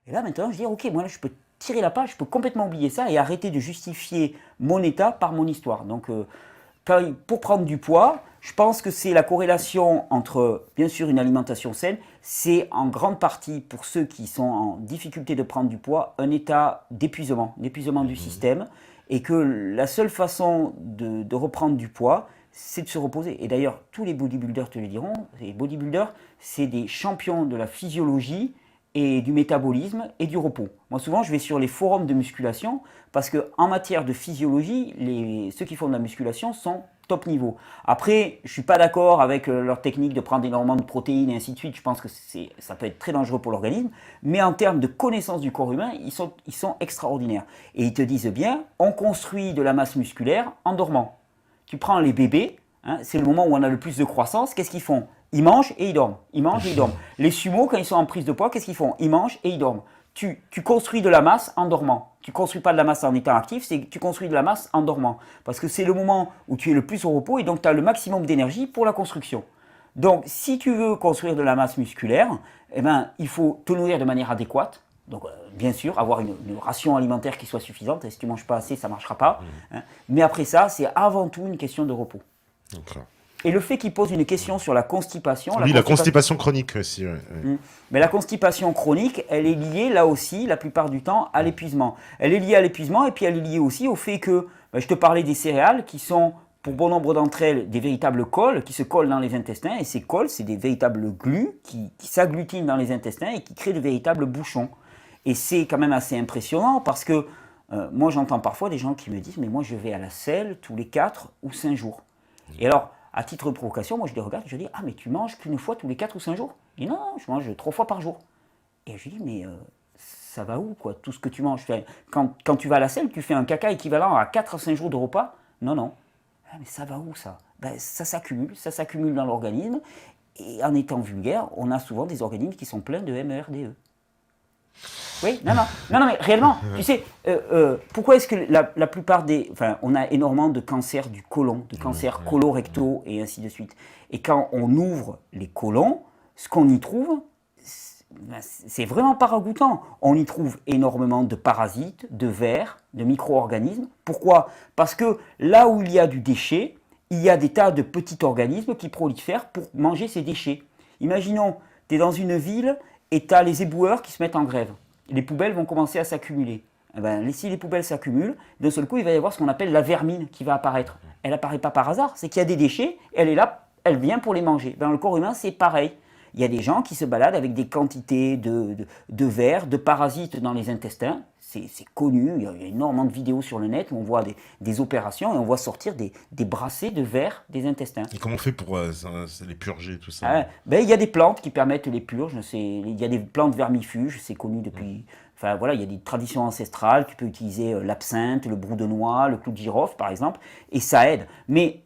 Et là, maintenant, je dis, ok, moi, là, je peux tirer la page, je peux complètement oublier ça et arrêter de justifier mon état par mon histoire. Donc, pour prendre du poids, je pense que c'est la corrélation entre, bien sûr, une alimentation saine, c'est en grande partie, pour ceux qui sont en difficulté de prendre du poids, un état d'épuisement du système, et que la seule façon de reprendre du poids, c'est de se reposer. Et d'ailleurs, tous les bodybuilders te le diront, les bodybuilders, c'est des champions de la physiologie et du métabolisme et du repos. Moi, souvent, je vais sur les forums de musculation parce qu'en matière de physiologie, ceux qui font de la musculation sont top niveau. Après, je ne suis pas d'accord avec leur technique de prendre énormément de protéines et ainsi de suite. Je pense que ça peut être très dangereux pour l'organisme. Mais en termes de connaissance du corps humain, ils sont extraordinaires. Et ils te disent bien, on construit de la masse musculaire en dormant. Tu prends les bébés, hein, c'est le moment où on a le plus de croissance, qu'est-ce qu'ils font? Ils mangent et ils dorment. Ils mangent et ils dorment. Les sumos, quand ils sont en prise de poids, qu'est-ce qu'ils font? Ils mangent et ils dorment. Tu construis de la masse en dormant. Tu ne construis pas de la masse en étant actif, tu construis de la masse en dormant. Parce que c'est le moment où tu es le plus au repos et donc tu as le maximum d'énergie pour la construction. Donc si tu veux construire de la masse musculaire, eh ben, il faut te nourrir de manière adéquate. Donc bien sûr, avoir une ration alimentaire qui soit suffisante. Et si tu ne manges pas assez, ça ne marchera pas. Hein. Mais après ça, c'est avant tout une question de repos. Donc, Et le fait qu'il pose une question sur la constipation. oui, la constipation chronique aussi. Ouais. Mais la constipation chronique, elle est liée là aussi, la plupart du temps, à l'épuisement. Elle est liée à l'épuisement et puis elle est liée aussi au fait que, je te parlais des céréales qui sont, pour bon nombre d'entre elles, des véritables cols qui se collent dans les intestins. Et ces cols, c'est des véritables glues qui s'agglutinent dans les intestins et qui créent de véritables bouchons. Et c'est quand même assez impressionnant parce que moi j'entends parfois des gens qui me disent « mais moi je vais à la selle tous les 4 ou 5 jours ». Et alors, à titre de provocation, moi je les regarde et je dis « ah mais tu manges qu'une fois tous les 4 ou 5 jours ?» Il dit « non, je mange 3 fois par jour ». Et je dis « mais ça va où quoi, tout ce que tu manges quand tu vas à la selle, tu fais un caca équivalent à 4 à 5 jours de repas ?» Non, non. Ah, mais ça va où ça? Ça s'accumule dans l'organisme. Et en étant vulgaire, on a souvent des organismes qui sont pleins de MERDE. Oui, non, mais réellement, tu sais, pourquoi est-ce que la plupart des... Enfin, on a énormément de cancers du côlon, de cancers colorectaux et ainsi de suite. Et quand on ouvre les côlons, ce qu'on y trouve, c'est vraiment pas ragoûtant. On y trouve énormément de parasites, de vers, de micro-organismes. Pourquoi? Parce que là où il y a du déchet, il y a des tas de petits organismes qui prolifèrent pour manger ces déchets. Imaginons, tu es dans une ville et tu as les éboueurs qui se mettent en grève. Les poubelles vont commencer à s'accumuler. Eh ben, si les poubelles s'accumulent, d'un seul coup, il va y avoir ce qu'on appelle la vermine qui va apparaître. Elle n'apparaît pas par hasard, c'est qu'il y a des déchets, elle est là, elle vient pour les manger. Dans le corps humain, c'est pareil. Il y a des gens qui se baladent avec des quantités de vers, de parasites dans les intestins. C'est connu, il y a énormément de vidéos sur le net où on voit des opérations et on voit sortir des brassées de vers des intestins. Et comment on fait pour les purger, tout ça? Il y a des plantes qui permettent les purges, il y a des plantes vermifuges, c'est connu depuis... Enfin voilà, il y a des traditions ancestrales, tu peux utiliser l'absinthe, le brou de noix, le clou de girofle par exemple, et ça aide. Mais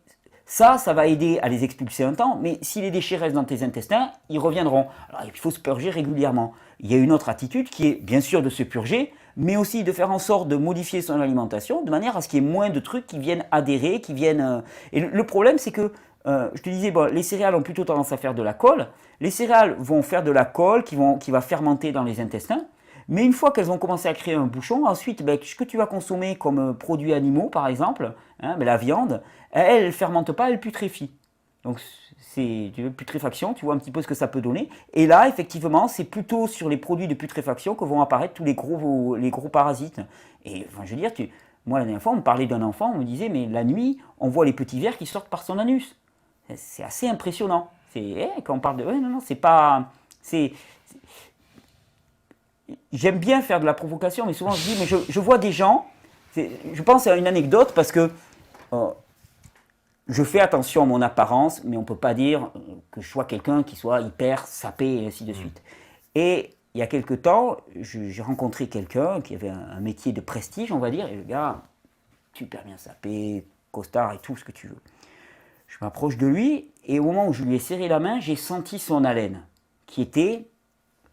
ça va aider à les expulser un temps, mais si les déchets restent dans tes intestins, ils reviendront. Alors il faut se purger régulièrement. Il y a une autre attitude qui est bien sûr de se purger, mais aussi de faire en sorte de modifier son alimentation de manière à ce qu'il y ait moins de trucs qui viennent adhérer, qui viennent... Et le problème, c'est que, je te disais, les céréales ont plutôt tendance à faire de la colle. Les céréales vont faire de la colle qui va fermenter dans les intestins. Mais une fois qu'elles ont commencé à créer un bouchon, ensuite, ce que tu vas consommer comme produits animaux, par exemple, la viande, elle ne fermente pas, elle putréfie. Donc, c'est putréfaction, tu vois un petit peu ce que ça peut donner. Et là, effectivement, c'est plutôt sur les produits de putréfaction que vont apparaître tous les gros parasites. Et enfin, je veux dire, moi, la dernière fois, on me parlait d'un enfant, on me disait, mais la nuit, on voit les petits vers qui sortent par son anus. C'est assez impressionnant. Quand on parle de... non, c'est pas... J'aime bien faire de la provocation, mais souvent je dis, mais je vois des gens, je pense à une anecdote parce que je fais attention à mon apparence, mais on ne peut pas dire que je sois quelqu'un qui soit hyper sapé et ainsi de suite. Et il y a quelque temps, j'ai rencontré quelqu'un qui avait un métier de prestige, on va dire, et le gars, super bien sapé, costard et tout ce que tu veux. Je m'approche de lui, et au moment où je lui ai serré la main, j'ai senti son haleine, qui était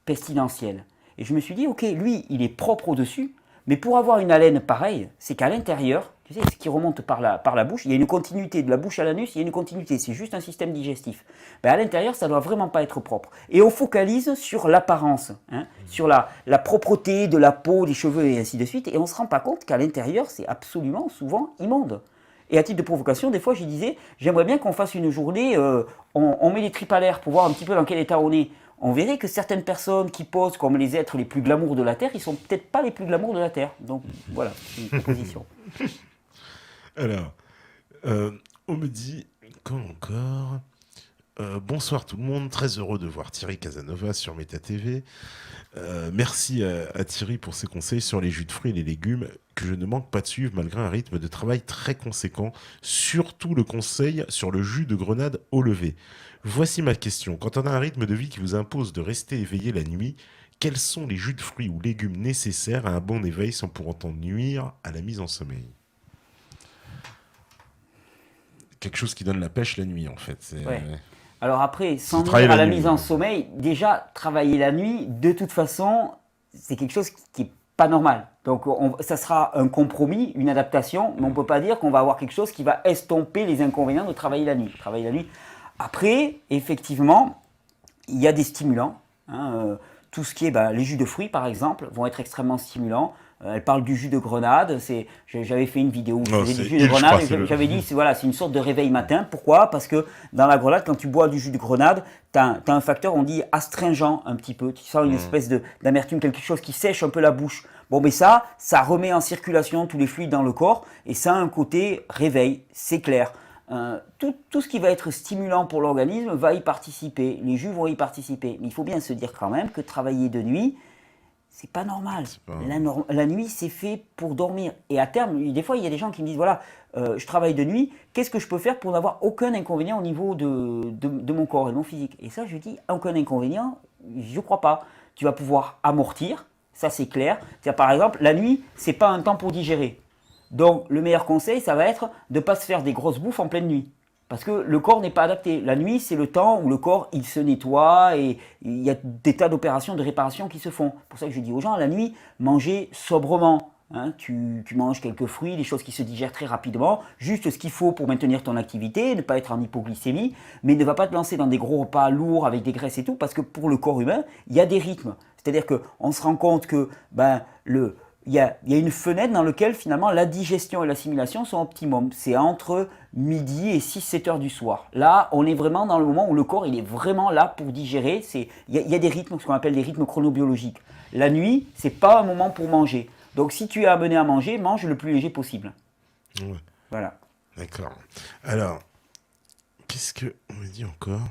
pestilentielle. Et je me suis dit, ok, lui, il est propre au-dessus, mais pour avoir une haleine pareille, c'est qu'à l'intérieur, Tu sais, ce qui remonte par la bouche, il y a une continuité de la bouche à l'anus, il y a une continuité, c'est juste un système digestif. Ben à l'intérieur, ça ne doit vraiment pas être propre. Et on focalise sur l'apparence, hein, sur la propreté de la peau, des cheveux et ainsi de suite, et on ne se rend pas compte qu'à l'intérieur, c'est absolument souvent immonde. Et à titre de provocation, des fois, je disais, j'aimerais bien qu'on fasse une journée, on met les tripes à l'air pour voir un petit peu dans quel état on est. On verrait que certaines personnes qui posent comme les êtres les plus glamour de la Terre, ils sont peut-être pas les plus glamour de la Terre. Donc voilà, c'est une proposition. Alors, on me dit, quand encore bonsoir tout le monde, très heureux de voir Thierry Casanova sur Meta TV. Merci à Thierry pour ses conseils sur les jus de fruits et les légumes que je ne manque pas de suivre malgré un rythme de travail très conséquent, surtout le conseil sur le jus de grenade au lever. Voici ma question. Quand on a un rythme de vie qui vous impose de rester éveillé la nuit, quels sont les jus de fruits ou légumes nécessaires à un bon éveil sans pour autant nuire à la mise en sommeil? Quelque chose qui donne la pêche la nuit en fait. Ouais. Alors après, sans travailler nuire à la la nuit, mise en sommeil, déjà, travailler la nuit, de toute façon, c'est quelque chose qui n'est pas normal. Donc ça sera un compromis, une adaptation, mais on ne peut pas dire qu'on va avoir quelque chose qui va estomper les inconvénients de travailler la nuit. Travailler la nuit. Après, effectivement, il y a des stimulants. Hein, tout ce qui est les jus de fruits, par exemple, vont être extrêmement stimulants. Elle parle du jus de grenade. J'avais fait une vidéo où je faisais du jus de grenade et j'avais dit c'est une sorte de réveil matin. Pourquoi? Parce que dans la grenade, quand tu bois du jus de grenade, tu as un facteur, on dit astringent un petit peu. Tu sens une espèce d'amertume, quelque chose qui sèche un peu la bouche. Bon, mais ça remet en circulation tous les fluides dans le corps et ça a un côté réveil, c'est clair. Tout ce qui va être stimulant pour l'organisme va y participer. Les jus vont y participer. Mais il faut bien se dire quand même que travailler de nuit, c'est pas normal. La nuit, c'est fait pour dormir. Et à terme, des fois, il y a des gens qui me disent, voilà, je travaille de nuit, qu'est-ce que je peux faire pour n'avoir aucun inconvénient au niveau de mon corps et de mon physique? Et ça, je dis, aucun inconvénient, je ne crois pas. Tu vas pouvoir amortir, ça c'est clair. Par exemple, la nuit, c'est pas un temps pour digérer. Donc, le meilleur conseil, ça va être de ne pas se faire des grosses bouffes en pleine nuit. Parce que le corps n'est pas adapté. La nuit, c'est le temps où le corps, il se nettoie et il y a des tas d'opérations de réparation qui se font. C'est pour ça que je dis aux gens, la nuit, mangez sobrement. Hein, tu manges quelques fruits, des choses qui se digèrent très rapidement, juste ce qu'il faut pour maintenir ton activité, ne pas être en hypoglycémie, mais ne va pas te lancer dans des gros repas lourds avec des graisses et tout, parce que pour le corps humain, il y a des rythmes. C'est-à-dire qu'on se rend compte que il y a une fenêtre dans laquelle finalement la digestion et l'assimilation sont optimum. C'est entre midi et 6-7 heures du soir. Là, on est vraiment dans le moment où le corps il est vraiment là pour digérer. Il y a des rythmes, ce qu'on appelle des rythmes chronobiologiques. La nuit, ce n'est pas un moment pour manger. Donc si tu es amené à manger, mange le plus léger possible. Ouais. Voilà. D'accord. Alors, qu'est-ce qu'on me dit encore?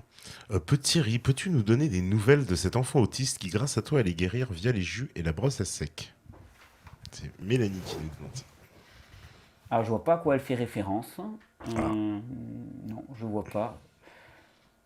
Thierry, peux-tu nous donner des nouvelles de cet enfant autiste qui, grâce à toi, allait guérir via les jus et la brosse à sec? C'est Mélanie qui nous demande. Alors, je vois pas à quoi elle fait référence. Non, je vois pas.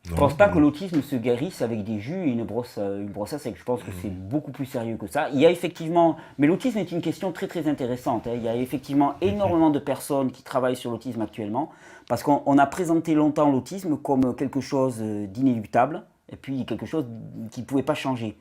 Je pense pas que l'autisme se guérisse avec des jus et une brosse à sec. Je pense que c'est beaucoup plus sérieux que ça. Il y a effectivement, mais l'autisme est une question très très intéressante. Hein. Il y a effectivement énormément de personnes qui travaillent sur l'autisme actuellement, parce qu'on a présenté longtemps l'autisme comme quelque chose d'inéluctable, et puis quelque chose qui ne pouvait pas changer.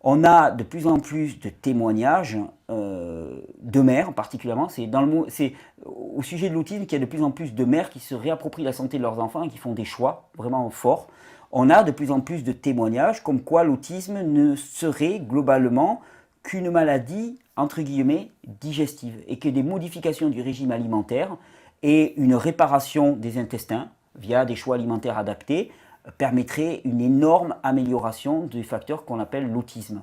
On a de plus en plus de témoignages de mères, particulièrement. C'est au sujet de l'autisme qu'il y a de plus en plus de mères qui se réapproprient la santé de leurs enfants et qui font des choix vraiment forts. On a de plus en plus de témoignages comme quoi l'autisme ne serait globalement qu'une maladie, entre guillemets, digestive. Et que des modifications du régime alimentaire et une réparation des intestins via des choix alimentaires adaptés permettrait une énorme amélioration du facteur qu'on appelle l'autisme.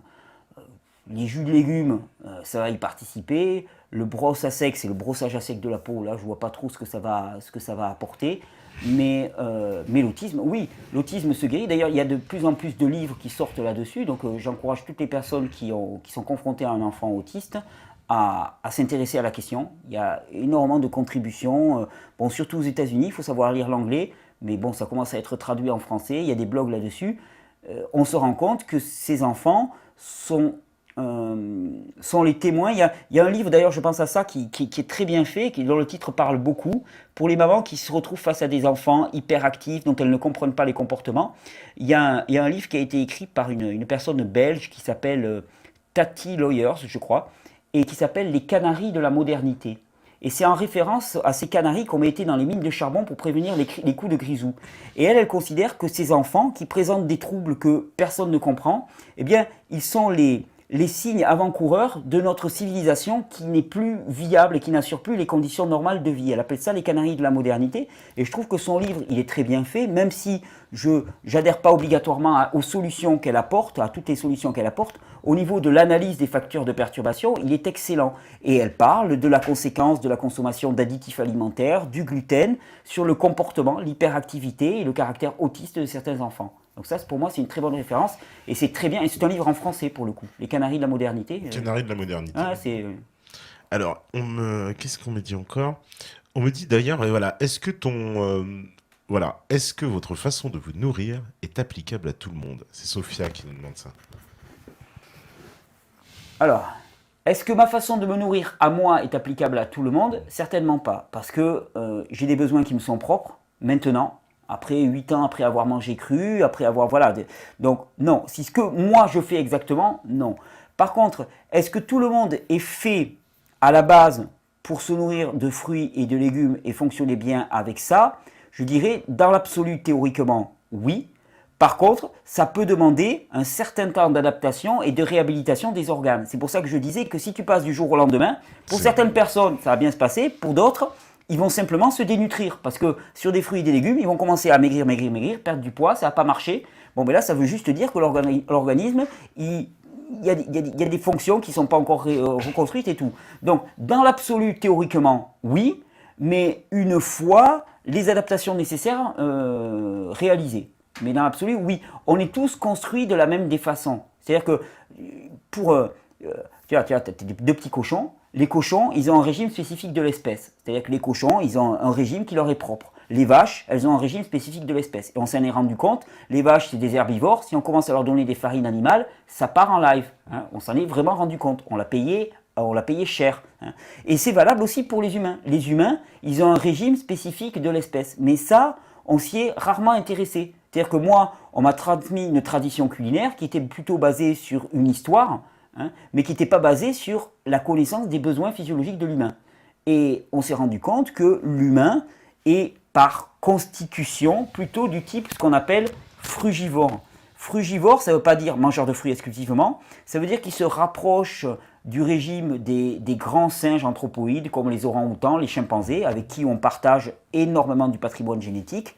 Les jus de légumes, ça va y participer. Le brosse à sec, c'est le brossage à sec de la peau. Là, je ne vois pas trop ce que ça va apporter. Mais l'autisme, oui, l'autisme se guérit. D'ailleurs, il y a de plus en plus de livres qui sortent là-dessus. Donc, j'encourage toutes les personnes qui sont confrontées à un enfant autiste à s'intéresser à la question. Il y a énormément de contributions. Surtout aux États-Unis, il faut savoir lire l'anglais. Mais bon, ça commence à être traduit en français, il y a des blogs là-dessus. On se rend compte que ces enfants sont les témoins. Il y a un livre, d'ailleurs, je pense à ça, qui est très bien fait, dont le titre parle beaucoup, pour les mamans qui se retrouvent face à des enfants hyperactifs, dont elles ne comprennent pas les comportements. Il y a un livre qui a été écrit par une personne belge qui s'appelle Tati Lawyers, je crois, et qui s'appelle « Les Canaries de la modernité ». Et c'est en référence à ces canaris qu'on mettait dans les mines de charbon pour prévenir les coups de grisou. Et elle considère que ces enfants qui présentent des troubles que personne ne comprend, eh bien, ils sont les signes avant-coureurs de notre civilisation qui n'est plus viable et qui n'assure plus les conditions normales de vie. Elle appelle ça les canaris de la modernité. Et je trouve que son livre, il est très bien fait, même si je n'adhère pas obligatoirement aux solutions qu'elle apporte, à toutes les solutions qu'elle apporte. Au niveau de l'analyse des facteurs de perturbation, il est excellent. Et elle parle de la conséquence de la consommation d'additifs alimentaires, du gluten, sur le comportement, l'hyperactivité et le caractère autiste de certains enfants. Donc ça, pour moi, c'est une très bonne référence. Et c'est très bien. Et c'est un livre en français, pour le coup. Les Canaris de la modernité. Canaris de la modernité. Ah, c'est... Alors, qu'est-ce qu'on me dit encore? On me dit d'ailleurs, et voilà, est-ce que est-ce que votre façon de vous nourrir est applicable à tout le monde? C'est Sophia qui nous demande ça. Alors, est-ce que ma façon de me nourrir à moi est applicable à tout le monde? Certainement pas. Parce que j'ai des besoins qui me sont propres, maintenant. Après 8 ans, après avoir mangé cru, après avoir... Voilà. Donc, non. Si ce que moi je fais exactement, non. Par contre, est-ce que tout le monde est fait à la base pour se nourrir de fruits et de légumes et fonctionner bien avec ça? Je dirais, dans l'absolu, théoriquement, oui. Par contre, ça peut demander un certain temps d'adaptation et de réhabilitation des organes. C'est pour ça que je disais que si tu passes du jour au lendemain, pour certaines personnes, ça va bien se passer. Pour d'autres, ils vont simplement se dénutrir. Parce que sur des fruits et des légumes, ils vont commencer à maigrir, perdre du poids, ça ne va pas marcher. Bon, ben là, ça veut juste dire que l'organisme, il y a des fonctions qui ne sont pas encore reconstruites et tout. Donc, dans l'absolu, théoriquement, oui. Mais une fois les adaptations nécessaires réalisées. Mais dans l'absolu, oui. On est tous construits de la même des façons. C'est-à-dire que pour... tu as deux petits cochons. Les cochons, ils ont un régime spécifique de l'espèce. C'est-à-dire que les cochons, ils ont un régime qui leur est propre. Les vaches, elles ont un régime spécifique de l'espèce. Et on s'en est rendu compte, les vaches, c'est des herbivores. Si on commence à leur donner des farines animales, ça part en live. Hein. On s'en est vraiment rendu compte. On l'a payé cher. Hein. Et c'est valable aussi pour les humains. Les humains, ils ont un régime spécifique de l'espèce. Mais ça, on s'y est rarement intéressé. C'est-à-dire que moi, on m'a transmis une tradition culinaire qui était plutôt basée sur une histoire, hein, mais qui n'était pas basée sur la connaissance des besoins physiologiques de l'humain. Et on s'est rendu compte que l'humain est par constitution plutôt du type ce qu'on appelle frugivore. Frugivore, ça ne veut pas dire mangeur de fruits exclusivement, ça veut dire qu'il se rapproche du régime des grands singes anthropoïdes comme les orang-outans, les chimpanzés, avec qui on partage énormément du patrimoine génétique.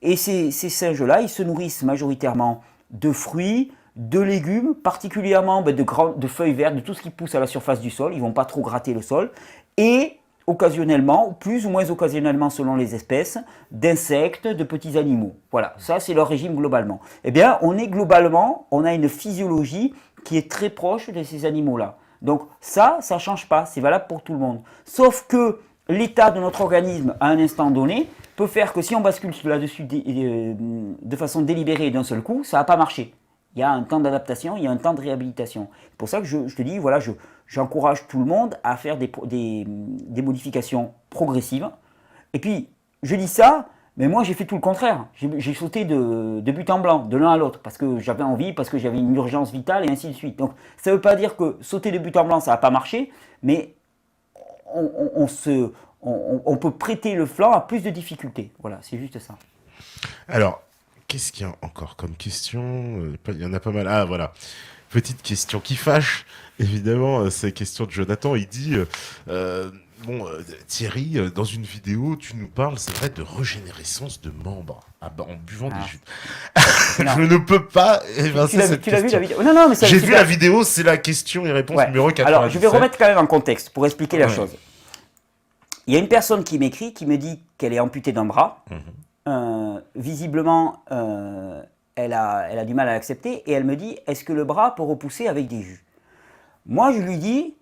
Et ces singes-là, ils se nourrissent majoritairement de fruits, de légumes, particulièrement de feuilles vertes, de tout ce qui pousse à la surface du sol. Ils ne vont pas trop gratter le sol. Et occasionnellement, plus ou moins occasionnellement selon les espèces, d'insectes, de petits animaux. Voilà, ça c'est leur régime globalement. Eh bien, on a une physiologie qui est très proche de ces animaux-là. Donc ça ne change pas, c'est valable pour tout le monde. Sauf que l'état de notre organisme à un instant donné peut faire que si on bascule là-dessus de façon délibérée d'un seul coup, ça ne va pas marcher. Il y a un temps d'adaptation, il y a un temps de réhabilitation. C'est pour ça que je te dis, voilà, j'encourage tout le monde à faire des modifications progressives. Et puis, je dis ça, mais moi j'ai fait tout le contraire. J'ai sauté de but en blanc, de l'un à l'autre, parce que j'avais envie, parce que j'avais une urgence vitale et ainsi de suite. Donc, ça ne veut pas dire que sauter de but en blanc, ça ne va pas marcher, mais on peut prêter le flanc à plus de difficultés. Voilà, c'est juste ça. Alors, qu'est-ce qu'il y a encore comme question? Il y en a pas mal. Ah, voilà. Petite question qui fâche. Évidemment, c'est la question de Jonathan. Il dit Thierry, dans une vidéo, tu nous parles, c'est vrai, de régénérescence de membres en buvant des jus. Je ne peux pas évincer cette question. Tu l'as vu la vidéo? Non, mais j'ai vu la vidéo, c'est la question et réponse numéro 97. Alors, je vais remettre quand même en contexte pour expliquer la chose. Il y a une personne qui m'écrit, qui me dit qu'elle est amputée d'un bras. Visiblement, elle a du mal à l'accepter et elle me dit, est-ce que le bras peut repousser avec des jus? Moi, je lui dis,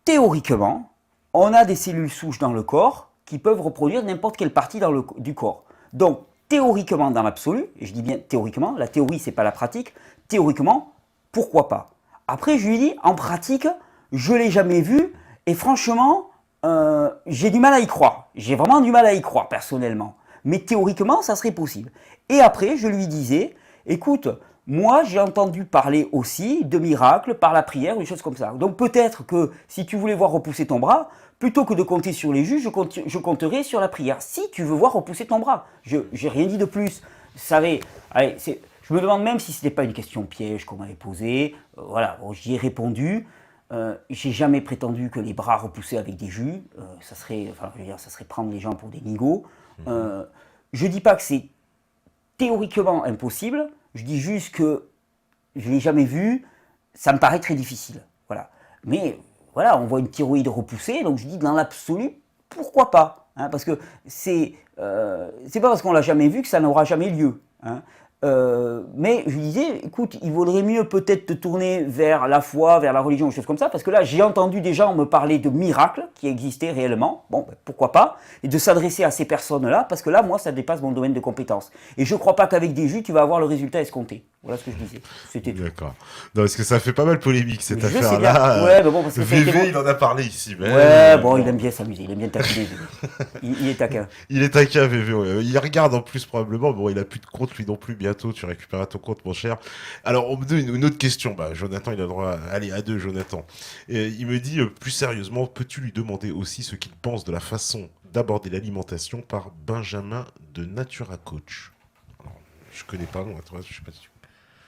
théoriquement, on a des cellules souches dans le corps qui peuvent reproduire n'importe quelle partie du corps. Donc, théoriquement, dans l'absolu, et je dis bien théoriquement, la théorie, c'est pas la pratique, théoriquement, pourquoi pas? Après, je lui dis, en pratique, je ne l'ai jamais vu et franchement, j'ai du mal à y croire. J'ai vraiment du mal à y croire, personnellement. Mais théoriquement, ça serait possible. Et après, je lui disais, écoute, Moi, j'ai entendu parler aussi de miracles par la prière ou des choses comme ça. Donc peut-être que si tu voulais voir repousser ton bras, plutôt que de compter sur les jus, je compterais sur la prière. Si tu veux voir repousser ton bras. Je n'ai rien dit de plus. Vous savez, allez, je me demande même si ce n'était pas une question piège qu'on m'avait posée. Voilà, bon, j'y ai répondu. J'ai jamais prétendu que les bras repoussaient avec des jus. Ça serait, enfin, je veux dire, ça serait prendre les gens pour des nigauds. Je dis pas que c'est théoriquement impossible. Je dis juste que je ne l'ai jamais vu. Ça me paraît très difficile. Voilà. Mais voilà, on voit une thyroïde repoussée, donc je dis dans l'absolu, pourquoi pas, hein, parce que c'est pas parce qu'on l'a jamais vu que ça n'aura jamais lieu. Hein. Mais je disais, écoute, il vaudrait mieux peut-être te tourner vers la foi, vers la religion, des choses comme ça, parce que là, j'ai entendu des gens me parler de miracles qui existaient réellement, bon, ben, pourquoi pas, et de s'adresser à ces personnes-là, parce que là, moi, ça dépasse mon domaine de compétence. Et je ne crois pas qu'avec des jus, tu vas avoir le résultat escompté. Voilà ce que je disais. C'était tout. D'accord. Non, parce que ça fait pas mal polémique cette Je sais affaire-là. bien. Ouais, mais bon, parce que VV, il en a parlé ici. Mais ouais, bon, il aime bien s'amuser, il aime bien taquiner. Il est taquin. Il est taquin, VV. Ouais. Il regarde en plus probablement. Bon, il a plus de compte lui non plus. Bientôt, tu récupéreras ton compte, mon cher. Alors, on me donne une autre question. Bah, Jonathan, il a le droit. Allez, à deux, Jonathan. Et il me dit plus sérieusement, peux-tu lui demander aussi ce qu'il pense de la façon d'aborder l'alimentation par Benjamin de Natura Coach. Alors, je connais pas, moi, toi, je sais pas si tu...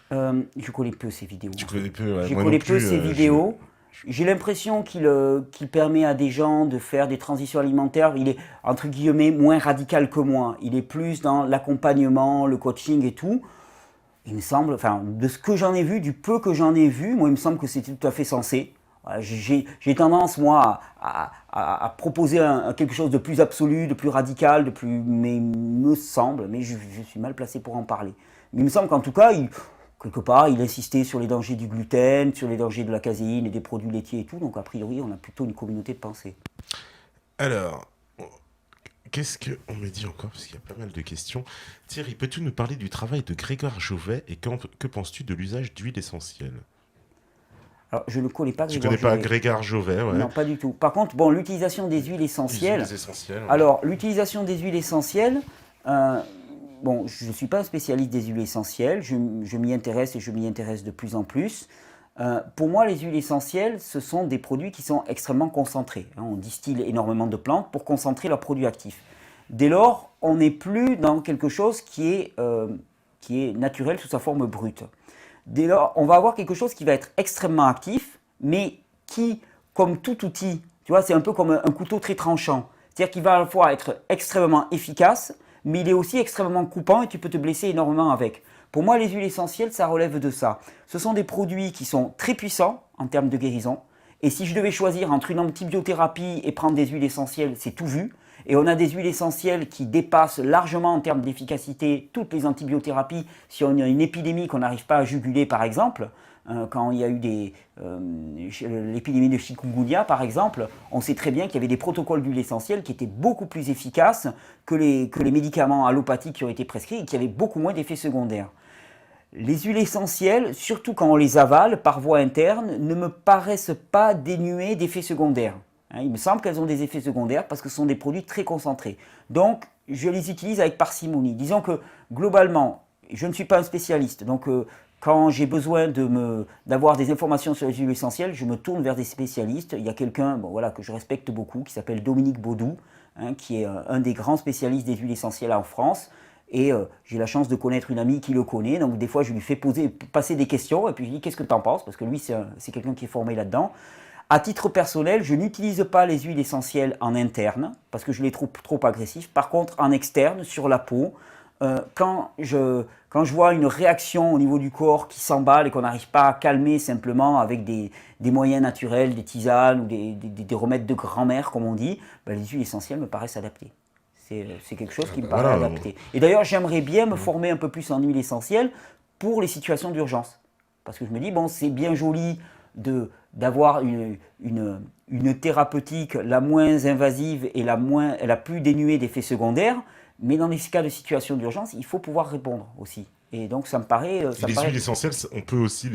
Je connais peu ces vidéos. Tu connais peu, ouais, Je moi connais non plus, peu ces vidéos. J'ai l'impression qu'il permet à des gens de faire des transitions alimentaires. Il est, entre guillemets, moins radical que moi. Il est plus dans l'accompagnement, le coaching et tout. Il me semble, enfin, de ce que j'en ai vu, du peu que j'en ai vu, moi, il me semble que c'était tout à fait sensé. J'ai tendance, moi, à proposer quelque chose de plus absolu, de plus radical, de plus... Mais me semble, mais je suis mal placé pour en parler. Mais il me semble qu'en tout cas, quelque part, il insistait sur les dangers du gluten, sur les dangers de la caséine et des produits laitiers et tout. Donc, a priori, on a plutôt une communauté de pensée. Alors, qu'est-ce qu'on me dit encore? Parce qu'il y a pas mal de questions. Thierry, peux-tu nous parler du travail de Grégoire Jovet et que penses-tu de l'usage d'huile essentielle? Alors, je ne connais pas Tu Grégoire connais pas Jovet. Grégoire Jovet, ouais. Non, pas du tout. Par contre, bon, l'utilisation des huiles essentielles. Les essentielles, ouais. Alors, l'utilisation des huiles essentielles, bon, je ne suis pas un spécialiste des huiles essentielles, je m'y intéresse et je m'y intéresse de plus en plus. Pour moi, les huiles essentielles, ce sont des produits qui sont extrêmement concentrés. On distille énormément de plantes pour concentrer leurs produits actifs. Dès lors, on n'est plus dans quelque chose qui est naturel sous sa forme brute. Dès lors, on va avoir quelque chose qui va être extrêmement actif, mais qui, comme tout outil, tu vois, c'est un peu comme un couteau très tranchant. C'est-à-dire qu'il va à la fois être extrêmement efficace, mais il est aussi extrêmement coupant et tu peux te blesser énormément avec. Pour moi, les huiles essentielles, ça relève de ça. Ce sont des produits qui sont très puissants en termes de guérison. Et si je devais choisir entre une antibiothérapie et prendre des huiles essentielles, c'est tout vu. Et on a des huiles essentielles qui dépassent largement en termes d'efficacité toutes les antibiothérapies. Si on a une épidémie qu'on n'arrive pas à juguler, par exemple, quand il y a eu l'épidémie de chikungunya, par exemple, on sait très bien qu'il y avait des protocoles d'huile essentielle qui étaient beaucoup plus efficaces que les médicaments allopathiques qui ont été prescrits et qui avaient beaucoup moins d'effets secondaires. Les huiles essentielles, surtout quand on les avale par voie interne, ne me paraissent pas dénuées d'effets secondaires. Il me semble qu'elles ont des effets secondaires parce que ce sont des produits très concentrés. Donc, je les utilise avec parcimonie. Disons que, globalement, je ne suis pas un spécialiste. Donc, quand j'ai besoin d'avoir des informations sur les huiles essentielles, je me tourne vers des spécialistes. Il y a quelqu'un que je respecte beaucoup, qui s'appelle Dominique Baudou, qui est un des grands spécialistes des huiles essentielles en France. Et j'ai la chance de connaître une amie qui le connaît. Donc, des fois, je lui fais passer des questions. Et puis, je lui dis, qu'est-ce que tu en penses? Parce que lui, c'est quelqu'un qui est formé là-dedans. À titre personnel, je n'utilise pas les huiles essentielles en interne parce que je les trouve trop agressifs. Par contre, en externe, sur la peau, quand je vois une réaction au niveau du corps qui s'emballe et qu'on n'arrive pas à calmer simplement avec des moyens naturels, des tisanes ou des remèdes de grand-mère, comme on dit, les huiles essentielles me paraissent adaptées. C'est quelque chose qui me paraît adapté. Et d'ailleurs, j'aimerais bien me former un peu plus en huile essentielle pour les situations d'urgence. Parce que je me dis, bon, c'est bien joli d'avoir une thérapeutique la moins invasive et la plus dénuée d'effets secondaires, mais dans les cas de situation d'urgence, il faut pouvoir répondre aussi. Et donc ça me paraît... Et les huiles essentielles, on peut aussi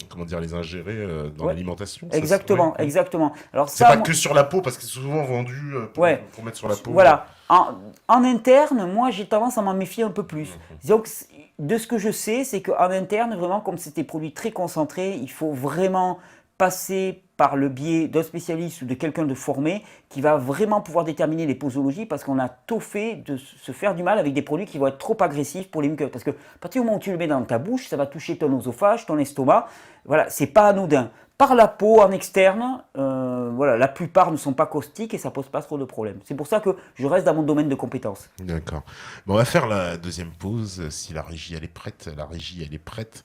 comment dire, les ingérer dans Ouais, l'alimentation. exactement, Ouais. exactement. Alors C'est ça, pas que sur la peau, parce que c'est souvent vendu ouais, pour mettre sur la peau. voilà. En interne, moi, j'ai tendance à m'en méfier un peu plus. Mhm. Donc, de ce que je sais, c'est qu'en interne, vraiment, comme c'est des produits très concentrés, il faut vraiment passer par le biais d'un spécialiste ou de quelqu'un de formé qui va vraiment pouvoir déterminer les posologies parce qu'on a tôt fait de se faire du mal avec des produits qui vont être trop agressifs pour les muqueuses. Parce que à partir du moment où tu le mets dans ta bouche, ça va toucher ton oesophage, ton estomac. Voilà, c'est pas anodin. Par la peau, en externe, voilà, la plupart ne sont pas caustiques et ça pose pas trop de problèmes. C'est pour ça que je reste dans mon domaine de compétences. D'accord. Bon, on va faire la deuxième pause. Si la régie, elle est prête, la régie, elle est prête.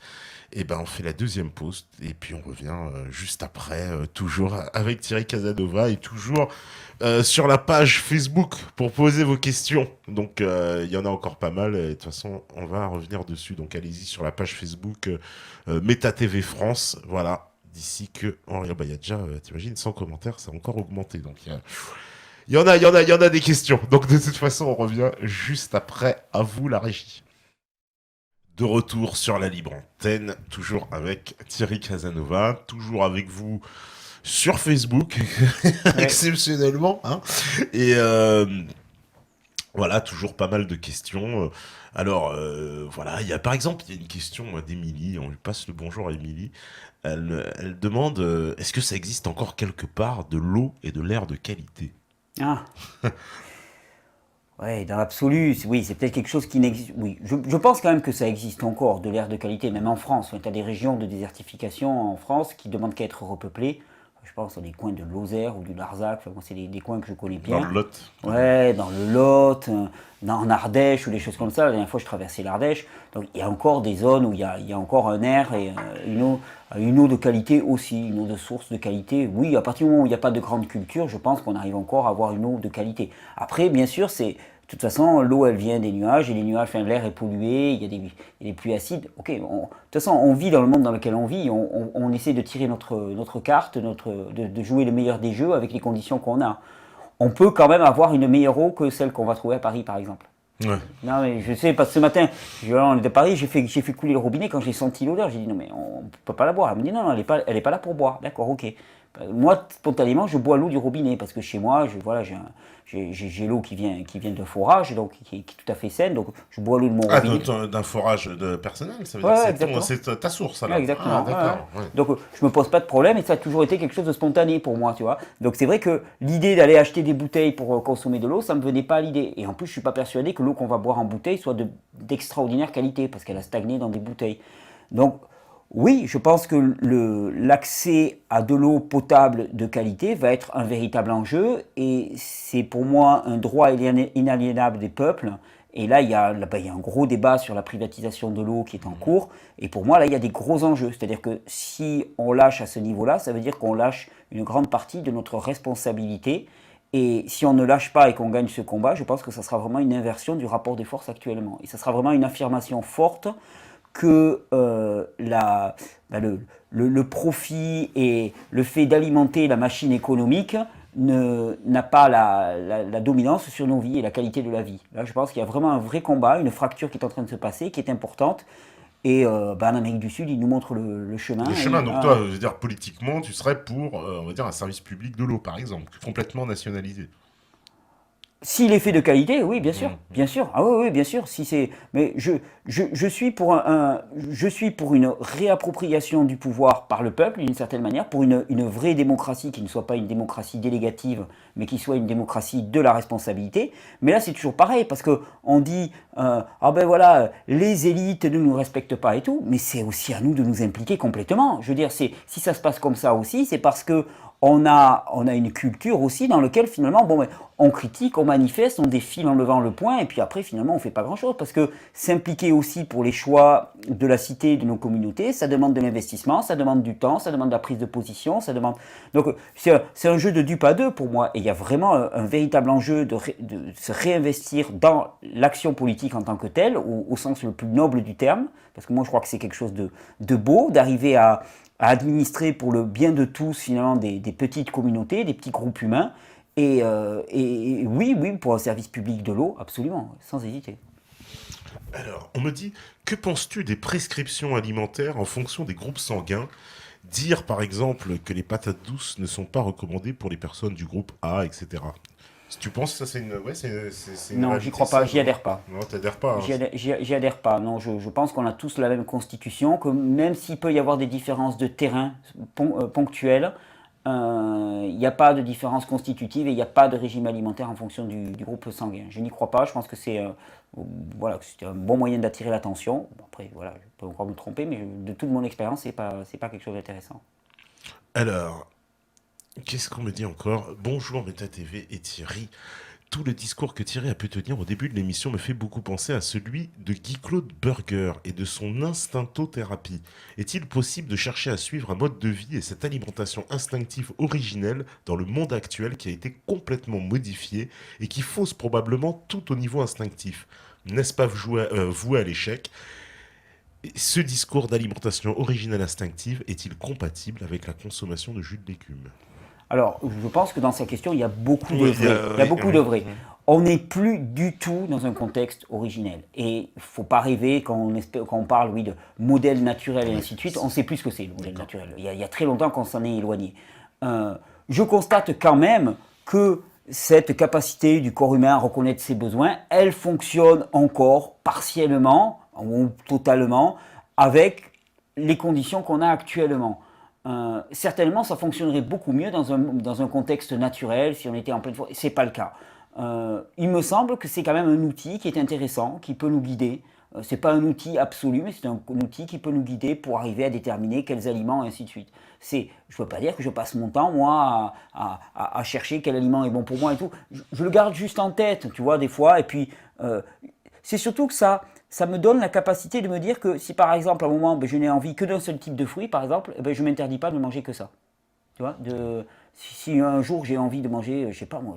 Et ben, on fait la deuxième pause et puis on revient juste après, toujours avec Thierry Casanova et toujours sur la page Facebook pour poser vos questions. Donc, il y en a encore pas mal et de toute façon, on va revenir dessus. Donc, allez-y sur la page Facebook Meta TV France. Voilà. D'ici que, oh, bah, y a déjà, t'imagines, 100 commentaires, ça a encore augmenté. Donc, il y en a des questions. Donc, de toute façon, on revient juste après. À vous, la régie. De retour sur la libre antenne, toujours avec Thierry Casanova, toujours avec vous sur Facebook, Ouais. exceptionnellement. Hein. Et voilà, toujours pas mal de questions. Alors, voilà, par exemple, il y a une question d'Émilie, on lui passe le bonjour à Émilie. Elle demande, est-ce que ça existe encore quelque part de l'eau et de l'air de qualité? Ah, ouais, dans l'absolu, oui, c'est peut-être quelque chose qui n'existe. Oui, je pense quand même que ça existe encore, de l'air de qualité, même en France. Tu as des régions de désertification en France qui demandent qu'à être repeuplées. Je pense à des coins de Lozère ou du Larzac, enfin, moi, c'est des coins que je connais Dans bien. le Lot? Ouais, dans le Lot, en Ardèche ou des choses comme ça. La dernière fois, je traversais l'Ardèche. Donc, il y a encore des zones où il y a encore un air et une eau de qualité aussi, une eau de source de qualité. Oui, à partir du moment où il n'y a pas de grande culture, je pense qu'on arrive encore à avoir une eau de qualité. Après, bien sûr, de toute façon, l'eau, elle vient des nuages, et les nuages, enfin, l'air est pollué, il y a des pluies acides. Ok, de toute façon, on vit dans le monde dans lequel on vit, on essaie de tirer notre carte, de jouer le meilleur des jeux avec les conditions qu'on a. On peut quand même avoir une meilleure eau que celle qu'on va trouver à Paris, par exemple. Ouais. Non, mais je sais, parce que ce matin, on est de Paris, j'ai fait couler le robinet, quand j'ai senti l'odeur, j'ai dit non, mais on ne peut pas la boire. Elle me dit non, elle est pas là pour boire. D'accord, ok. Moi, spontanément, je bois l'eau du robinet, parce que chez moi, voilà, j'ai l'eau qui vient de forage, donc qui est tout à fait saine, donc je bois l'eau de mon Ah, robinet. d'un forage de personnel, ça veut Ouais, dire exactement. c'est ta source, alors. Ouais, exactement. Ah, d'accord. Ouais. Ouais. Donc je me pose pas de problème et ça a toujours été quelque chose de spontané pour moi, tu vois. Donc c'est vrai que l'idée d'aller acheter des bouteilles pour consommer de l'eau, ça me venait pas à l'idée. Et en plus, je suis pas persuadé que l'eau qu'on va boire en bouteille soit d'extraordinaire qualité parce qu'elle a stagné dans des bouteilles. Donc oui, je pense que l'accès à de l'eau potable de qualité va être un véritable enjeu et c'est pour moi un droit inaliénable des peuples. Et là, il y a un gros débat sur la privatisation de l'eau qui est en cours. Et pour moi, là, il y a des gros enjeux. C'est-à-dire que si on lâche à ce niveau-là, ça veut dire qu'on lâche une grande partie de notre responsabilité. Et si on ne lâche pas et qu'on gagne ce combat, je pense que ça sera vraiment une inversion du rapport des forces actuellement. Et ça sera vraiment une affirmation forte que le profit et le fait d'alimenter la machine économique n'a pas la dominance sur nos vies et la qualité de la vie. Là, je pense qu'il y a vraiment un vrai combat, une fracture qui est en train de se passer, qui est importante. Et en Amérique du Sud, ils nous montrent le chemin. Le chemin, donc toi, je veux dire, politiquement, tu serais pour, on va dire, un service public de l'eau, par exemple, complètement nationalisé. S'il est fait de qualité, oui, bien sûr, Mmh. bien sûr. Ah oui, oui, bien sûr. Si c'est, mais je suis pour je suis pour une réappropriation du pouvoir par le peuple, d'une certaine manière, pour une vraie démocratie qui ne soit pas une démocratie délégative, mais qui soit une démocratie de la responsabilité. Mais là, c'est toujours pareil parce que on dit, ah ben voilà, les élites ne nous respectent pas et tout, mais c'est aussi à nous de nous impliquer complètement. Je veux dire, si ça se passe comme ça aussi, c'est parce que on a une culture aussi dans laquelle finalement, bon, on critique, on manifeste, on défile en levant le poing, et puis après finalement on fait pas grand-chose, parce que s'impliquer aussi pour les choix de la cité de nos communautés, ça demande de l'investissement, ça demande du temps, ça demande de la prise de position, ça demande... Donc c'est un jeu de dupe à deux pour moi, et il y a vraiment un véritable enjeu de se réinvestir dans l'action politique en tant que telle, au sens le plus noble du terme, parce que moi je crois que c'est quelque chose de beau, d'arriver à administrer pour le bien de tous finalement des petites communautés, des petits groupes humains. Et oui, pour un service public de l'eau, absolument, sans hésiter. Alors, on me dit, que penses-tu des prescriptions alimentaires en fonction des groupes sanguins? Dire par exemple que les patates douces ne sont pas recommandées pour les personnes du groupe A, etc. Si tu penses que ça c'est une, ouais, c'est une Non, j'y réalité crois pas, ça, j'y non? adhère pas. Non, t'adhères pas, hein. J'y adhère pas. Non, je pense qu'on a tous la même constitution, que même s'il peut y avoir des différences de terrain ponctuelles, il n'y a pas de différence constitutive et il n'y a pas de régime alimentaire en fonction du groupe sanguin. Je n'y crois pas. Je pense que voilà, que c'est un bon moyen d'attirer l'attention. Bon, après, voilà, je peux encore me tromper, mais de toute mon expérience, c'est pas quelque chose d'intéressant. Alors, qu'est-ce qu'on me dit encore? Bonjour Meta TV et Thierry. Tout le discours que Thierry a pu tenir au début de l'émission me fait beaucoup penser à celui de Guy-Claude Burger et de son instinctothérapie. Est-il possible de chercher à suivre un mode de vie et cette alimentation instinctive originelle dans le monde actuel qui a été complètement modifié et qui fausse probablement tout au niveau instinctif? N'est-ce pas voué à l'échec? Et ce discours d'alimentation originelle instinctive est-il compatible avec la consommation de jus de légumes? Alors, je pense que dans sa question, il y a beaucoup de Oui, vrai. Il y a oui, beaucoup oui. de vrai. On n'est plus du tout dans un contexte originel. Et il ne faut pas rêver quand on parle oui, de modèle naturel et Ouais, ainsi de suite. On ne sait plus ce que c'est le modèle d'accord. naturel. Il y a très longtemps qu'on s'en est éloigné. Je constate quand même que cette capacité du corps humain à reconnaître ses besoins, elle fonctionne encore partiellement ou totalement avec les conditions qu'on a actuellement. Certainement, ça fonctionnerait beaucoup mieux dans un contexte naturel si on était en pleine forêt. Ce n'est pas le cas. Il me semble que c'est quand même un outil qui est intéressant, qui peut nous guider. Ce n'est pas un outil absolu, mais c'est un outil qui peut nous guider pour arriver à déterminer quels aliments et ainsi de suite. Je ne veux pas dire que je passe mon temps, moi, à chercher quel aliment est bon pour moi et tout. Je le garde juste en tête, tu vois, des fois. Et puis, c'est surtout que ça me donne la capacité de me dire que si par exemple à un moment je n'ai envie que d'un seul type de fruit, par exemple, je ne m'interdis pas de manger que ça. Tu vois, si un jour j'ai envie de manger, je sais pas moi,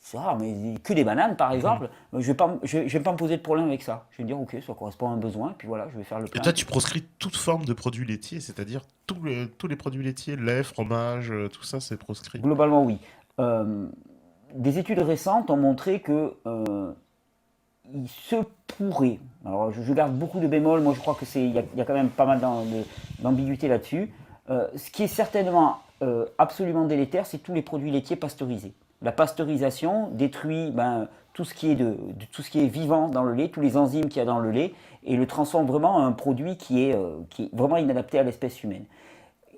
c'est rare, mais que des bananes par Mhm. exemple, je vais pas me poser de problème avec ça. Je vais me dire ok, ça correspond à un besoin, puis voilà, je vais faire le Et plein. toi, tu proscris toute forme de produits laitiers, c'est-à-dire tous les produits laitiers, lait, fromage, tout ça, c'est proscrit. Globalement oui. Euh, des études récentes ont montré que il se pourrait, alors je garde beaucoup de bémols, moi je crois que il y a quand même pas mal d'ambiguïté là-dessus. Ce qui est certainement absolument délétère, c'est tous les produits laitiers pasteurisés. La pasteurisation détruit tout ce qui est tout ce qui est vivant dans le lait, tous les enzymes qu'il y a dans le lait, et le transforme vraiment en un produit qui est vraiment inadapté à l'espèce humaine.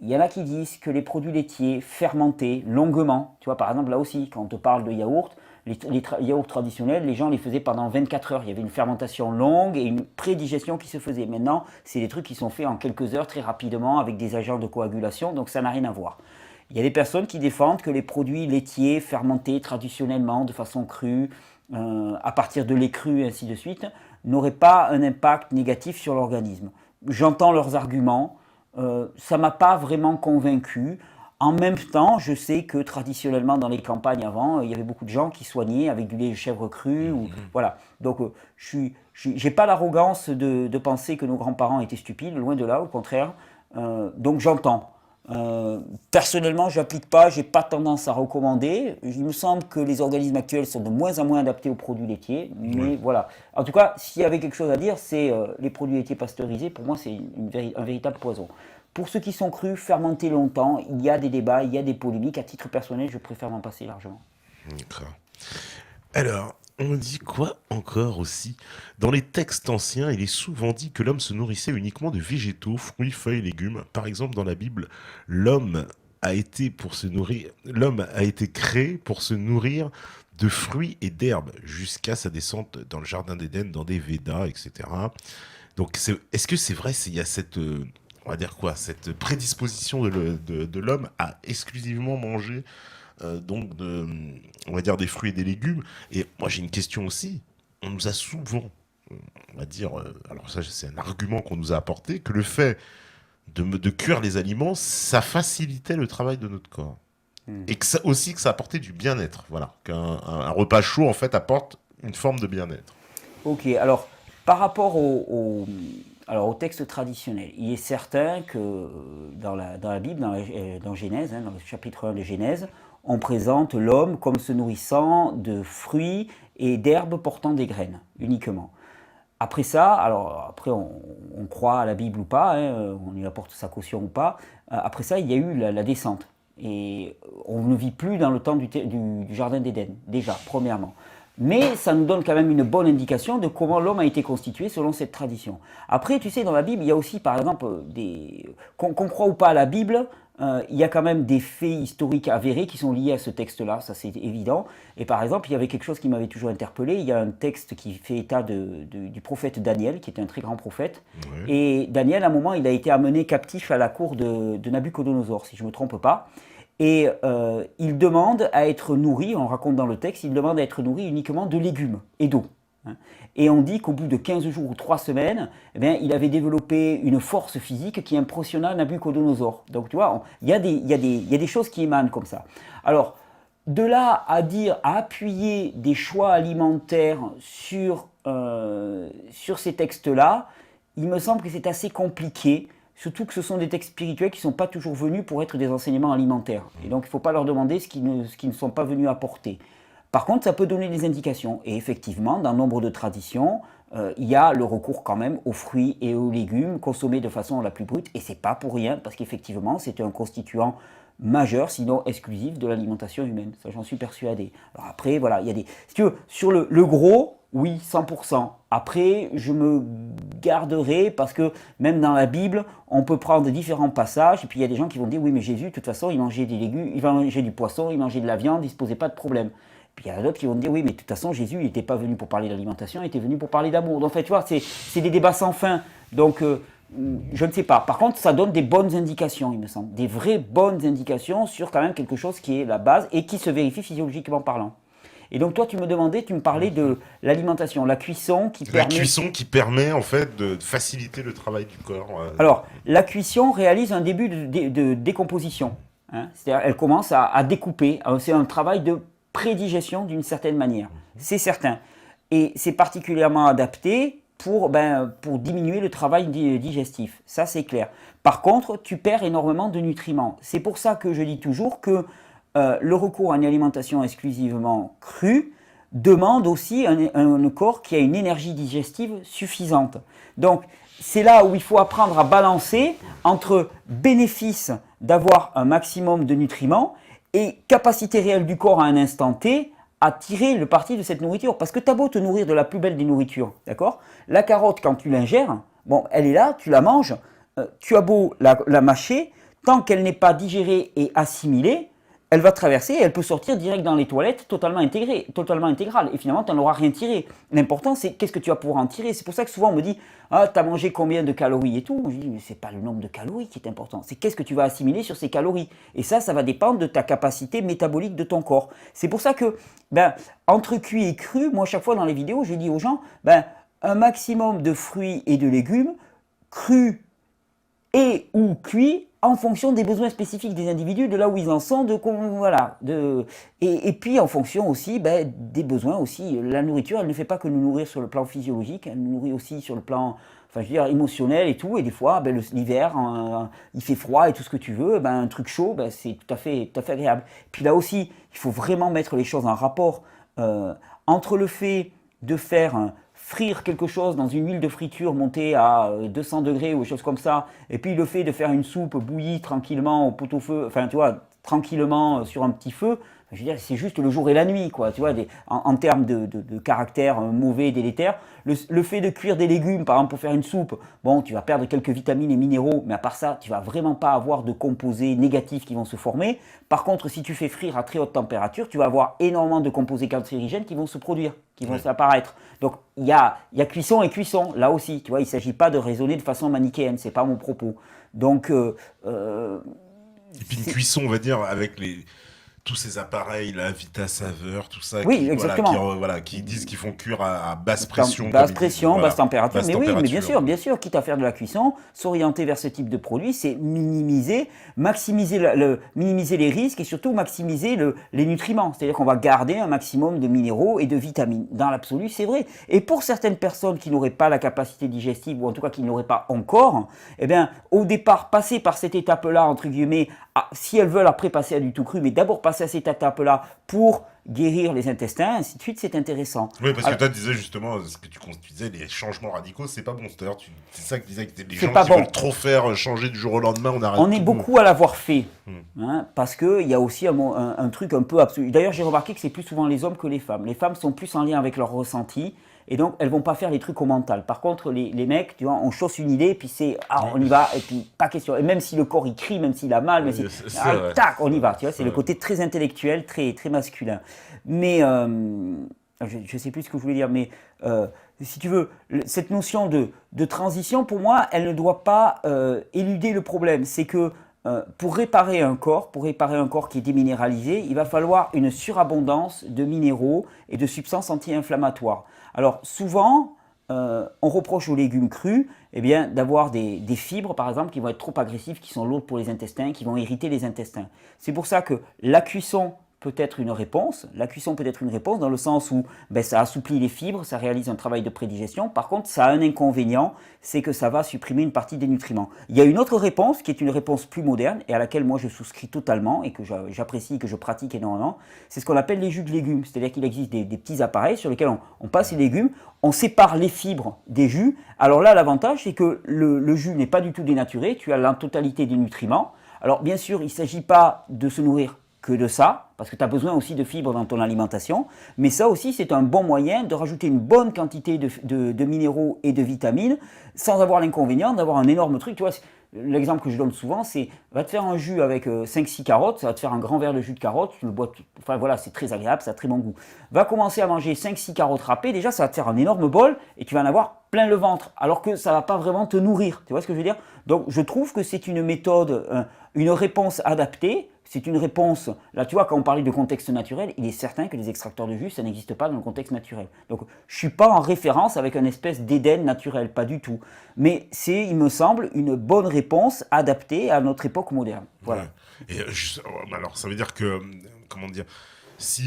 Il y en a qui disent que les produits laitiers fermentés longuement, tu vois, par exemple là aussi, quand on te parle de yaourt, les yaourts traditionnels, les gens les faisaient pendant 24 heures. Il y avait une fermentation longue et une prédigestion qui se faisait. Maintenant, c'est des trucs qui sont faits en quelques heures, très rapidement, avec des agents de coagulation, donc ça n'a rien à voir. Il y a des personnes qui défendent que les produits laitiers fermentés traditionnellement, de façon crue, à partir de lait cru et ainsi de suite, n'auraient pas un impact négatif sur l'organisme. J'entends leurs arguments, ça ne m'a pas vraiment convaincu. En même temps, je sais que traditionnellement dans les campagnes avant, il y avait beaucoup de gens qui soignaient avec du lait de chèvre cru. Ou, Mhm. voilà. Donc, je n'ai pas l'arrogance de penser que nos grands-parents étaient stupides, loin de là, au contraire. Donc, j'entends. Personnellement, je n'applique pas, je n'ai pas tendance à recommander. Il me semble que les organismes actuels sont de moins en moins adaptés aux produits laitiers. Ouais. Mais voilà. En tout cas, s'il y avait quelque chose à dire, c'est les produits laitiers pasteurisés, pour moi, c'est un véritable poison. Pour ceux qui sont crus, fermentés longtemps, il y a des débats, il y a des polémiques. À titre personnel, je préfère m'en passer largement. D'accord. Alors, on me dit quoi encore aussi? Dans les textes anciens, il est souvent dit que l'homme se nourrissait uniquement de végétaux, fruits, feuilles, légumes. Par exemple, dans la Bible, l'homme a été créé pour se nourrir de fruits et d'herbes jusqu'à sa descente dans le jardin d'Éden, dans des Védas, etc. Donc, est-ce que c'est vrai, il y a cette, on va dire quoi, cette prédisposition de l'homme à exclusivement manger donc on va dire des fruits et des légumes. Et moi j'ai une question aussi. On nous a souvent, on va dire, alors ça c'est un argument qu'on nous a apporté, que le fait de cuire les aliments, ça facilitait le travail de notre corps. Et que ça, aussi que ça apportait du bien-être. Voilà, un repas chaud en fait apporte une forme de bien-être. Ok, alors par rapport alors, au texte traditionnel, il est certain que dans la Bible, dans Genèse, dans le chapitre 1 de Genèse, on présente l'homme comme se nourrissant de fruits et d'herbes portant des graines uniquement. Après ça, alors après on croit à la Bible ou pas, hein, on y apporte sa caution ou pas. Après ça, il y a eu la descente. Et on ne vit plus dans le temps du Jardin d'Éden, déjà, premièrement. Mais ça nous donne quand même une bonne indication de comment l'homme a été constitué selon cette tradition. Après, tu sais, dans la Bible, il y a aussi, par exemple, qu'on croit ou pas à la Bible, il y a quand même des faits historiques avérés qui sont liés à ce texte-là, ça c'est évident. Et par exemple, il y avait quelque chose qui m'avait toujours interpellé, il y a un texte qui fait état du prophète Daniel, qui était un très grand prophète. Ouais. Et Daniel, à un moment, il a été amené captif à la cour de Nabuchodonosor, si je ne me trompe pas. Et il demande à être nourri, on raconte dans le texte, il demande à être nourri uniquement de légumes et d'eau. Et on dit qu'au bout de 15 jours ou 3 semaines, eh bien, il avait développé une force physique qui impressionna Nabuchodonosor. Donc tu vois, il y a des choses qui émanent comme ça. Alors, de là à dire, à appuyer des choix alimentaires sur ces textes-là, il me semble que c'est assez compliqué. Surtout que ce sont des textes spirituels qui ne sont pas toujours venus pour être des enseignements alimentaires. Et donc il ne faut pas leur demander ce qu'ils ne sont pas venus apporter. Par contre, ça peut donner des indications. Et effectivement, dans nombre de traditions, il y a le recours quand même aux fruits et aux légumes consommés de façon la plus brute. Et ce n'est pas pour rien, parce qu'effectivement, c'est un constituant majeur, sinon exclusif, de l'alimentation humaine. Ça, j'en suis persuadé. Alors après, voilà, il y a des... Si tu veux, sur le gros, oui, 100%. Après, je me garderai parce que même dans la Bible, on peut prendre différents passages et puis il y a des gens qui vont dire oui, mais Jésus, de toute façon, il mangeait des légumes, il mangeait du poisson, il mangeait de la viande, il ne se posait pas de problème. Puis il y a d'autres qui vont dire oui, mais de toute façon, Jésus, il n'était pas venu pour parler d'alimentation, il était venu pour parler d'amour. Donc, en fait, tu vois, c'est des débats sans fin. Donc, je ne sais pas. Par contre, ça donne des bonnes indications, il me semble. Des vraies bonnes indications sur quand même quelque chose qui est la base et qui se vérifie physiologiquement parlant. Et donc toi, tu me parlais de l'alimentation, la cuisson qui permet... La cuisson qui permet en fait de faciliter le travail du corps. Alors, la cuisson réalise un début de décomposition. Hein. C'est-à-dire, elle commence à découper. C'est un travail de prédigestion d'une certaine manière. C'est certain. Et c'est particulièrement adapté pour diminuer le travail digestif. Ça, c'est clair. Par contre, tu perds énormément de nutriments. C'est pour ça que je dis toujours que le recours à une alimentation exclusivement crue demande aussi un corps qui a une énergie digestive suffisante. Donc, c'est là où il faut apprendre à balancer entre bénéfice d'avoir un maximum de nutriments et capacité réelle du corps à un instant T à tirer le parti de cette nourriture. Parce que tu as beau te nourrir de la plus belle des nourritures, d'accord ? La carotte, quand tu l'ingères, bon, elle est là, tu la manges, tu as beau la mâcher, tant qu'elle n'est pas digérée et assimilée, elle va traverser et elle peut sortir direct dans les toilettes totalement intégrale. Et finalement, tu n'en auras rien tiré. L'important, c'est qu'est-ce que tu vas pouvoir en tirer. C'est pour ça que souvent, on me dit « Ah, tu as mangé combien de calories et tout ?» Je dis « Mais ce n'est pas le nombre de calories qui est important. C'est qu'est-ce que tu vas assimiler sur ces calories. » Et ça va dépendre de ta capacité métabolique de ton corps. C'est pour ça que, entre cuit et cru, moi, chaque fois dans les vidéos, je dis aux gens un maximum de fruits et de légumes, crus et ou cuits, en fonction des besoins spécifiques des individus, de là où ils en sont, et puis en fonction aussi des besoins aussi. La nourriture, elle ne fait pas que nous nourrir sur le plan physiologique, elle nous nourrit aussi sur le plan émotionnel et tout. Et des fois, l'hiver, il fait froid et tout ce que tu veux, un truc chaud, c'est tout à fait agréable. Puis là aussi, il faut vraiment mettre les choses en rapport entre le fait de faire frire quelque chose dans une huile de friture montée à 200 degrés ou des choses comme ça, et puis le fait de faire une soupe bouillie tranquillement au pot-au-feu, tranquillement sur un petit feu, je veux dire, c'est juste le jour et la nuit, quoi, tu vois, en termes de caractère mauvais et délétère. Le fait de cuire des légumes, par exemple, pour faire une soupe, bon, tu vas perdre quelques vitamines et minéraux, mais à part ça, tu vas vraiment pas avoir de composés négatifs qui vont se former. Par contre, si tu fais frire à très haute température, tu vas avoir énormément de composés cancérigènes qui vont se produire, qui vont s'apparaître. Donc, il y a cuisson et cuisson, là aussi, tu vois, il ne s'agit pas de raisonner de façon manichéenne, c'est pas mon propos. Donc, et puis une cuisson, on va dire, avec tous ces appareils, la Vita Saveur, tout ça, oui, exactement. Qui disent qu'ils font cuire à basse pression. Basse pression, basse température. Mais oui, mais bien sûr, quitte à faire de la cuisson, s'orienter vers ce type de produit, c'est minimiser les risques et surtout maximiser les nutriments. C'est-à-dire qu'on va garder un maximum de minéraux et de vitamines. Dans l'absolu, c'est vrai. Et pour certaines personnes qui n'auraient pas la capacité digestive, ou en tout cas qui ne l'auraient pas encore, eh bien, au départ, passer par cette étape-là, entre guillemets, si elles veulent après passer à du tout cru, mais d'abord passer passer à cette étape-là pour guérir les intestins, ainsi de suite, c'est intéressant. Oui, parce que Alors, toi, tu disais justement, ce que tu disais, les changements radicaux, c'est pas bon. C'est-à-dire, c'est ça que tu disais, que les c'est gens pas qui bon. veulent trop faire changer du jour au lendemain, on arrête On est tout. beaucoup à l'avoir fait, Hmm. parce qu'il y a aussi un truc un peu absolu. D'ailleurs, j'ai remarqué que c'est plus souvent les hommes que les femmes. Les femmes sont plus en lien avec leur ressenti, et donc elles vont pas faire les trucs au mental. Par contre, les mecs, tu vois, on chausse une idée, et puis c'est, on y va, et puis pas question. Et même si le corps il crie, même s'il a mal, même si, Vrai. tac, on y va. Tu vois, c'est C'est le vrai. côté très intellectuel, très, très masculin. Mais je sais plus ce que je voulais dire, mais si tu veux, cette notion de transition, pour moi, elle ne doit pas éluder le problème. C'est que pour réparer un corps qui est déminéralisé, il va falloir une surabondance de minéraux et de substances anti-inflammatoires. Alors souvent, on reproche aux légumes crus d'avoir des fibres, par exemple, qui vont être trop agressives, qui sont lourdes pour les intestins, qui vont irriter les intestins. C'est pour ça que la cuisson peut être une réponse. La cuisson peut être une réponse dans le sens où ça assouplit les fibres, ça réalise un travail de prédigestion. Par contre, ça a un inconvénient, c'est que ça va supprimer une partie des nutriments. Il y a une autre réponse qui est une réponse plus moderne et à laquelle moi je souscris totalement et que j'apprécie, que je pratique énormément. C'est ce qu'on appelle les jus de légumes. C'est-à-dire qu'il existe des petits appareils sur lesquels on passe les légumes, on sépare les fibres des jus. Alors là, l'avantage, c'est que le jus n'est pas du tout dénaturé, tu as la totalité des nutriments. Alors bien sûr, il ne s'agit pas de se nourrir que de ça, parce que tu as besoin aussi de fibres dans ton alimentation, mais ça aussi c'est un bon moyen de rajouter une bonne quantité de minéraux et de vitamines, sans avoir l'inconvénient d'avoir un énorme truc. Tu vois, l'exemple que je donne souvent, c'est va te faire un jus avec 5-6 carottes, ça va te faire un grand verre de jus de carotte, tu le bois, enfin voilà, c'est très agréable, ça a très bon goût. Va commencer à manger 5-6 carottes râpées, déjà ça va te faire un énorme bol, et tu vas en avoir plein le ventre, alors que ça ne va pas vraiment te nourrir, tu vois ce que je veux dire? Donc je trouve que c'est une méthode, une réponse adaptée. C'est une réponse, là tu vois, quand on parlait de contexte naturel, il est certain que les extracteurs de jus, ça n'existe pas dans le contexte naturel. Donc je ne suis pas en référence avec une espèce d'Éden naturel, pas du tout. Mais c'est, il me semble, une bonne réponse adaptée à notre époque moderne. Voilà. Ouais. Et alors, ça veut dire que, comment dire, si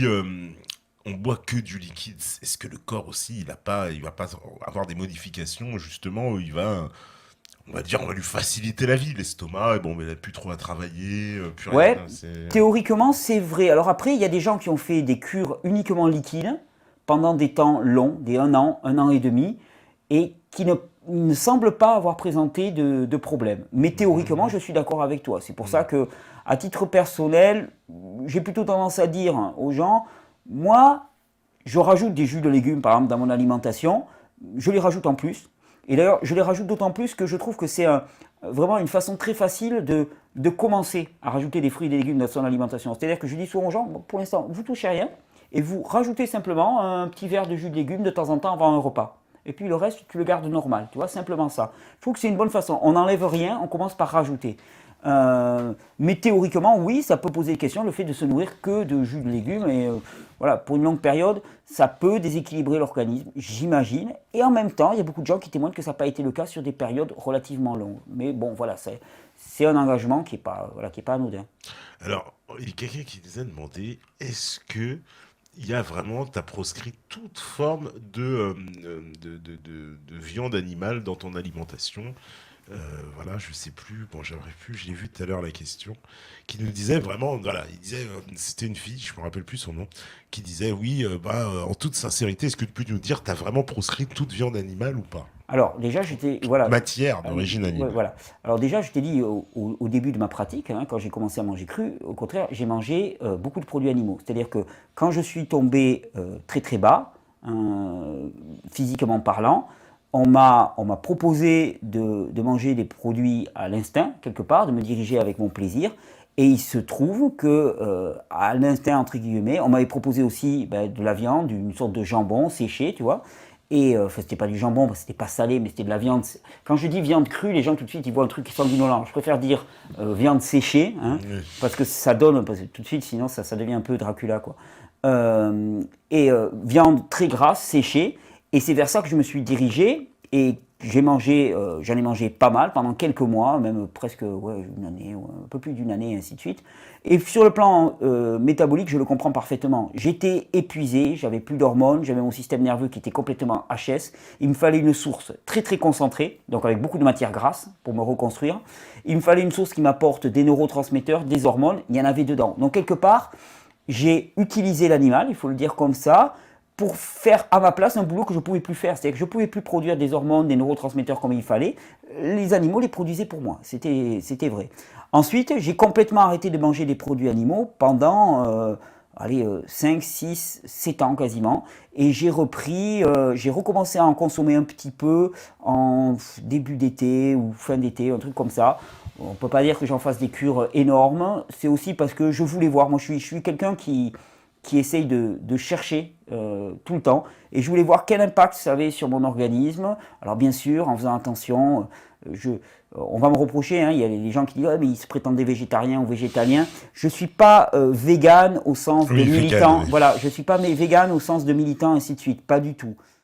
on boit que du liquide, est-ce que le corps aussi, il va pas avoir des modifications, justement, où il va... On va dire, on va lui faciliter la vie, l'estomac, et bon, mais il n'a plus trop à travailler, plus rien. Ouais, C'est... théoriquement c'est vrai. Alors après, il y a des gens qui ont fait des cures uniquement liquides pendant des temps longs, des un an et demi, et qui ne semblent pas avoir présenté de problème. Mais théoriquement, je suis d'accord avec toi. C'est pour ça que, à titre personnel, j'ai plutôt tendance à dire aux gens, moi, je rajoute des jus de légumes, par exemple, dans mon alimentation, je les rajoute en plus. Et d'ailleurs, je les rajoute d'autant plus que je trouve que c'est vraiment une façon très facile de commencer à rajouter des fruits et des légumes dans son alimentation. C'est-à-dire que je dis souvent aux gens, bon, pour l'instant, vous ne touchez rien, et vous rajoutez simplement un petit verre de jus de légumes de temps en temps avant un repas. Et puis le reste, tu le gardes normal, tu vois, simplement ça. Je trouve que c'est une bonne façon. On n'enlève rien, on commence par rajouter. Mais théoriquement, oui, ça peut poser des questions, le fait de se nourrir que de jus de légumes. Et voilà, pour une longue période, ça peut déséquilibrer l'organisme, j'imagine. Et en même temps, il y a beaucoup de gens qui témoignent que ça n'a pas été le cas sur des périodes relativement longues. Mais bon, voilà, c'est un engagement qui n'est pas, voilà, qui est pas anodin. Alors, il y a quelqu'un qui nous a demandé, est-ce que il y a vraiment, tu as proscrit toute forme de viande animale dans ton alimentation? Voilà, je sais plus, bon, j'aurais pu, je l'ai vu tout à l'heure la question, qui nous disait vraiment, voilà, il disait, c'était une fille, je me rappelle plus son nom, qui disait, oui, en toute sincérité, est-ce que tu peux nous dire, tu as vraiment proscrit toute viande animale ou pas? Alors déjà, j'étais, voilà. Matière d'origine Ouais, animale. voilà. Alors déjà, je t'ai dit au début de ma pratique, quand j'ai commencé à manger cru, au contraire, j'ai mangé beaucoup de produits animaux. C'est-à-dire que quand je suis tombé très très bas, physiquement parlant, on m'a proposé de manger des produits à l'instinct, quelque part, de me diriger avec mon plaisir. Et il se trouve que, à l'instinct, entre guillemets, on m'avait proposé aussi de la viande, une sorte de jambon séché, tu vois. Et enfin, c'était pas du jambon, c'était pas salé, mais c'était de la viande. Quand je dis viande crue, les gens tout de suite ils voient un truc qui sanguinolent. Je préfère dire viande séchée, hein, Oui. parce que ça donne, parce que tout de suite, sinon ça devient un peu Dracula, quoi. Viande très grasse, séchée, et c'est vers ça que je me suis dirigé. Et j'en ai mangé pas mal pendant quelques mois, même presque ouais, une année, ouais, un peu plus d'une année, et ainsi de suite. Et sur le plan métabolique, je le comprends parfaitement. J'étais épuisé, j'avais plus d'hormones, j'avais mon système nerveux qui était complètement HS. Il me fallait une source très très concentrée, donc avec beaucoup de matière grasse pour me reconstruire. Il me fallait une source qui m'apporte des neurotransmetteurs, des hormones, il y en avait dedans. Donc quelque part, j'ai utilisé l'animal, il faut le dire comme ça, pour faire à ma place un boulot que je ne pouvais plus faire. C'est-à-dire que je ne pouvais plus produire des hormones, des neurotransmetteurs comme il fallait. Les animaux les produisaient pour moi. C'était vrai. Ensuite, j'ai complètement arrêté de manger des produits animaux pendant 5, 6, 7 ans quasiment. Et j'ai recommencé à en consommer un petit peu en début d'été ou fin d'été, un truc comme ça. On ne peut pas dire que j'en fasse des cures énormes. C'est aussi parce que je voulais voir. Moi, je suis quelqu'un qui essaye de chercher tout le temps. Et je voulais voir quel impact ça avait sur mon organisme. Alors bien sûr, en faisant attention, on va me reprocher, hein, il y a les gens qui disent ah, mais ils se prétendaient végétariens ou végétaliens. Je ne suis pas vegan au sens de militant. Oui. Voilà, je ne suis pas vegan au sens de militant, ainsi de suite. Pas du tout.